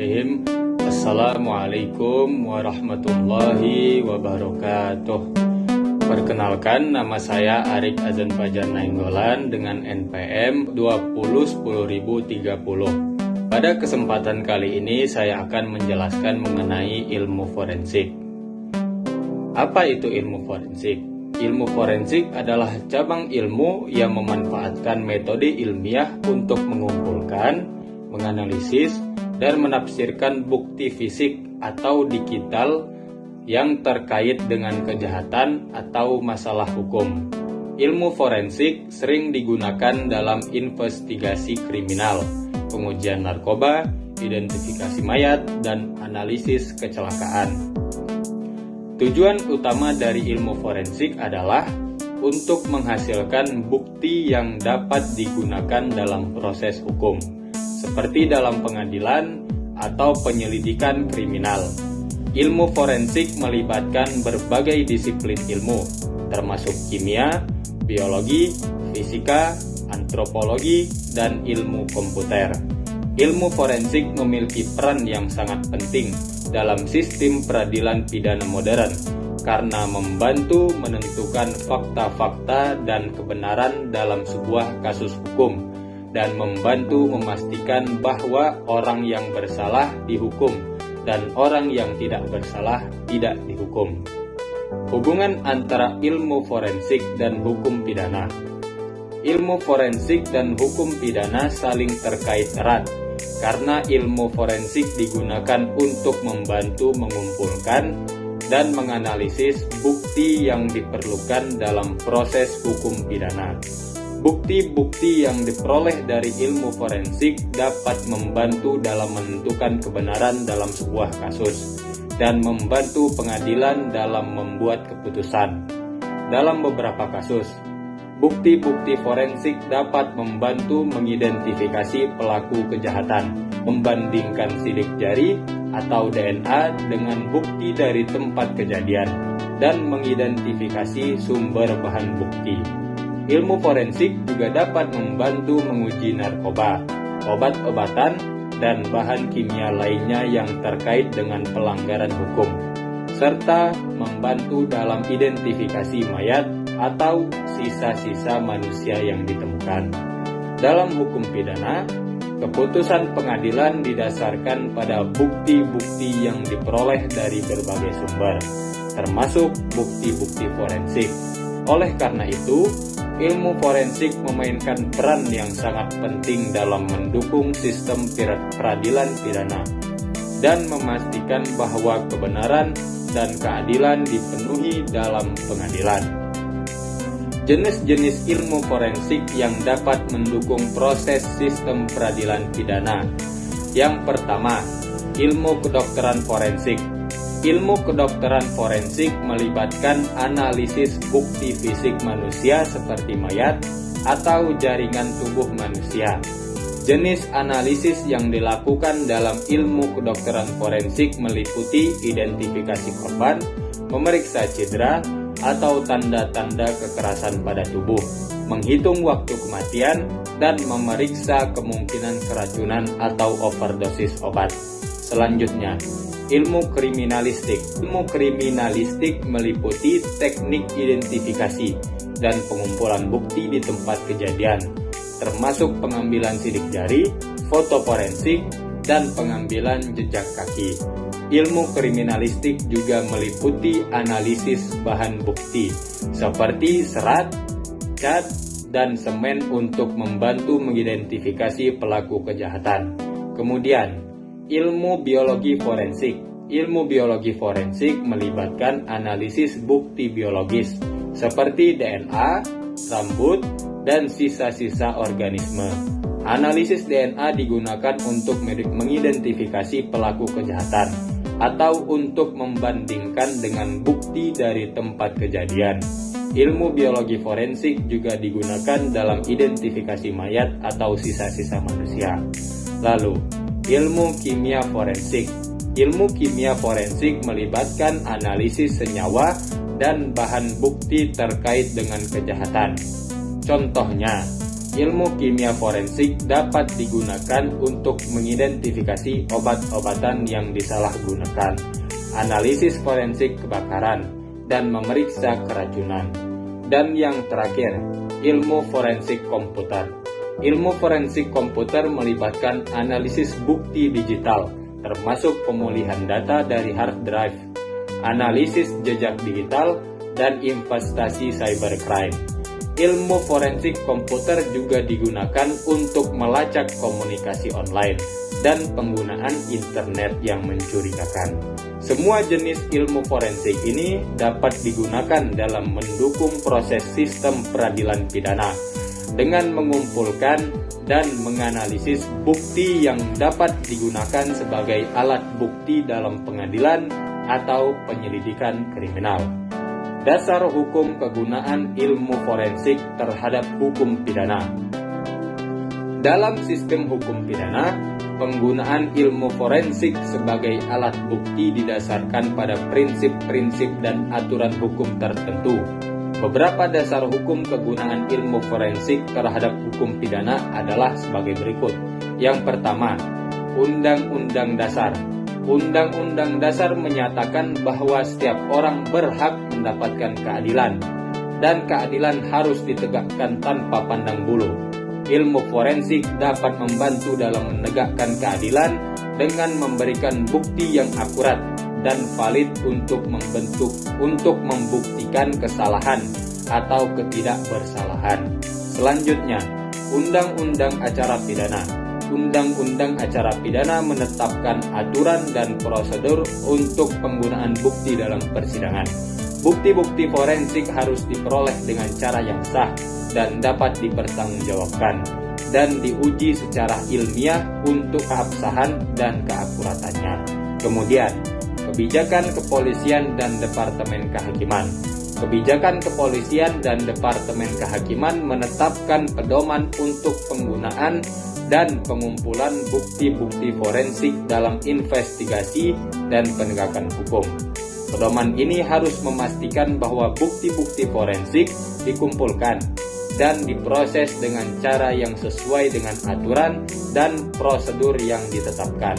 Bismillahirrahmanirrahim. Assalamualaikum warahmatullahi wabarakatuh. Perkenalkan, nama saya Arik Azan Fajar Nainggolan dengan NPM 2010030. Pada kesempatan kali ini saya akan menjelaskan mengenai ilmu forensik. Apa itu ilmu forensik? Ilmu forensik adalah cabang ilmu yang memanfaatkan metode ilmiah untuk mengumpulkan, menganalisis, dan menafsirkan bukti fisik atau digital yang terkait dengan kejahatan atau masalah hukum. Ilmu forensik sering digunakan dalam investigasi kriminal, pengujian narkoba, identifikasi mayat, dan analisis kecelakaan. Tujuan utama dari ilmu forensik adalah untuk menghasilkan bukti yang dapat digunakan dalam proses hukum, seperti dalam pengadilan atau penyelidikan kriminal. Ilmu forensik melibatkan berbagai disiplin ilmu, termasuk kimia, biologi, fisika, antropologi, dan ilmu komputer. Ilmu forensik memiliki peran yang sangat penting dalam sistem peradilan pidana modern karena membantu menentukan fakta-fakta dan kebenaran dalam sebuah kasus hukum dan membantu memastikan bahwa orang yang bersalah dihukum dan orang yang tidak bersalah tidak dihukum. Hubungan antara ilmu forensik dan hukum pidana. Ilmu forensik dan hukum pidana saling terkait erat karena ilmu forensik digunakan untuk membantu mengumpulkan dan menganalisis bukti yang diperlukan dalam proses hukum pidana. Bukti-bukti yang diperoleh dari ilmu forensik dapat membantu dalam menentukan kebenaran dalam sebuah kasus dan membantu pengadilan dalam membuat keputusan. Dalam beberapa kasus, bukti-bukti forensik dapat membantu mengidentifikasi pelaku kejahatan, membandingkan sidik jari atau DNA dengan bukti dari tempat kejadian, dan mengidentifikasi sumber bahan bukti. Ilmu forensik juga dapat membantu menguji narkoba, obat-obatan, dan bahan kimia lainnya yang terkait dengan pelanggaran hukum, serta membantu dalam identifikasi mayat atau sisa-sisa manusia yang ditemukan. Dalam hukum pidana, keputusan pengadilan didasarkan pada bukti-bukti yang diperoleh dari berbagai sumber, termasuk bukti-bukti forensik. Oleh karena itu, ilmu forensik memainkan peran yang sangat penting dalam mendukung sistem peradilan pidana dan memastikan bahwa kebenaran dan keadilan dipenuhi dalam pengadilan. Jenis-jenis ilmu forensik yang dapat mendukung proses sistem peradilan pidana. Yang pertama, ilmu kedokteran forensik. Ilmu kedokteran forensik melibatkan analisis bukti fisik manusia seperti mayat atau jaringan tubuh manusia. Jenis analisis yang dilakukan dalam ilmu kedokteran forensik meliputi identifikasi korban, memeriksa cedera atau tanda-tanda kekerasan pada tubuh, menghitung waktu kematian, dan memeriksa kemungkinan keracunan atau overdosis obat. Selanjutnya, ilmu kriminalistik. Ilmu kriminalistik meliputi teknik identifikasi dan pengumpulan bukti di tempat kejadian, termasuk pengambilan sidik jari, foto forensik, dan pengambilan jejak kaki. Ilmu kriminalistik juga meliputi analisis bahan bukti, seperti serat, cat, dan semen untuk membantu mengidentifikasi pelaku kejahatan. Kemudian, ilmu biologi forensik. Ilmu biologi forensik melibatkan analisis bukti biologis seperti DNA, rambut, dan sisa-sisa organisme. Analisis DNA digunakan untuk mengidentifikasi pelaku kejahatan atau untuk membandingkan dengan bukti dari tempat kejadian. Ilmu biologi forensik juga digunakan dalam identifikasi mayat atau sisa-sisa manusia. Lalu, ilmu kimia forensik. Ilmu kimia forensik melibatkan analisis senyawa dan bahan bukti terkait dengan kejahatan. Contohnya, ilmu kimia forensik dapat digunakan untuk mengidentifikasi obat-obatan yang disalahgunakan, analisis forensik kebakaran, dan memeriksa keracunan. Dan yang terakhir, ilmu forensik komputer. Ilmu forensik komputer melibatkan analisis bukti digital, termasuk pemulihan data dari hard drive, analisis jejak digital, dan investasi cybercrime. Ilmu forensik komputer juga digunakan untuk melacak komunikasi online dan penggunaan internet yang mencurigakan. Semua jenis ilmu forensik ini dapat digunakan dalam mendukung proses sistem peradilan pidana dengan mengumpulkan dan menganalisis bukti yang dapat digunakan sebagai alat bukti dalam pengadilan atau penyelidikan kriminal. Dasar hukum kegunaan ilmu forensik terhadap hukum pidana. Dalam sistem hukum pidana, penggunaan ilmu forensik sebagai alat bukti didasarkan pada prinsip-prinsip dan aturan hukum tertentu. Beberapa dasar hukum kegunaan ilmu forensik terhadap hukum pidana adalah sebagai berikut. Yang pertama, Undang-Undang Dasar. Undang-Undang Dasar menyatakan bahwa setiap orang berhak mendapatkan keadilan, dan keadilan harus ditegakkan tanpa pandang bulu. Ilmu forensik dapat membantu dalam menegakkan keadilan dengan memberikan bukti yang akurat dan valid untuk membuktikan kesalahan atau ketidakbersalahan. Selanjutnya, Undang-Undang Acara Pidana. Undang-Undang Acara Pidana menetapkan aturan dan prosedur untuk penggunaan bukti dalam persidangan. Bukti-bukti forensik harus diperoleh dengan cara yang sah dan dapat dipertanggungjawabkan dan diuji secara ilmiah untuk keabsahan dan keakuratannya. Kemudian, kebijakan kepolisian dan Departemen Kehakiman. Kebijakan kepolisian dan Departemen Kehakiman menetapkan pedoman untuk penggunaan dan pengumpulan bukti-bukti forensik dalam investigasi dan penegakan hukum. Pedoman ini harus memastikan bahwa bukti-bukti forensik dikumpulkan dan diproses dengan cara yang sesuai dengan aturan dan prosedur yang ditetapkan.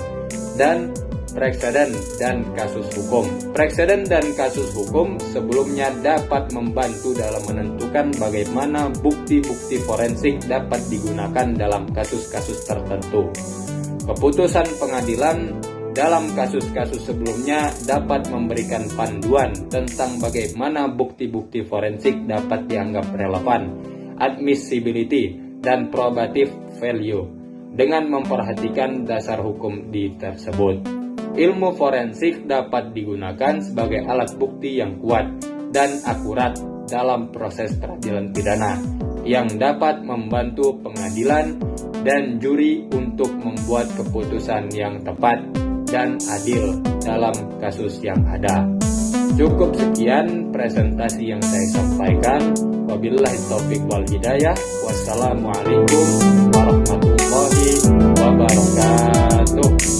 Dan preseden dan kasus hukum. Preseden dan kasus hukum sebelumnya dapat membantu dalam menentukan bagaimana bukti-bukti forensik dapat digunakan dalam kasus-kasus tertentu. Keputusan pengadilan dalam kasus-kasus sebelumnya dapat memberikan panduan tentang bagaimana bukti-bukti forensik dapat dianggap relevan, admissibility, dan probative value dengan memperhatikan dasar hukum tersebut. Ilmu forensik dapat digunakan sebagai alat bukti yang kuat dan akurat dalam proses peradilan pidana yang dapat membantu pengadilan dan juri untuk membuat keputusan yang tepat dan adil dalam kasus yang ada. Cukup sekian presentasi yang saya sampaikan. Wabillahi taufiq wal hidayah. Wassalamualaikum warahmatullahi wabarakatuh.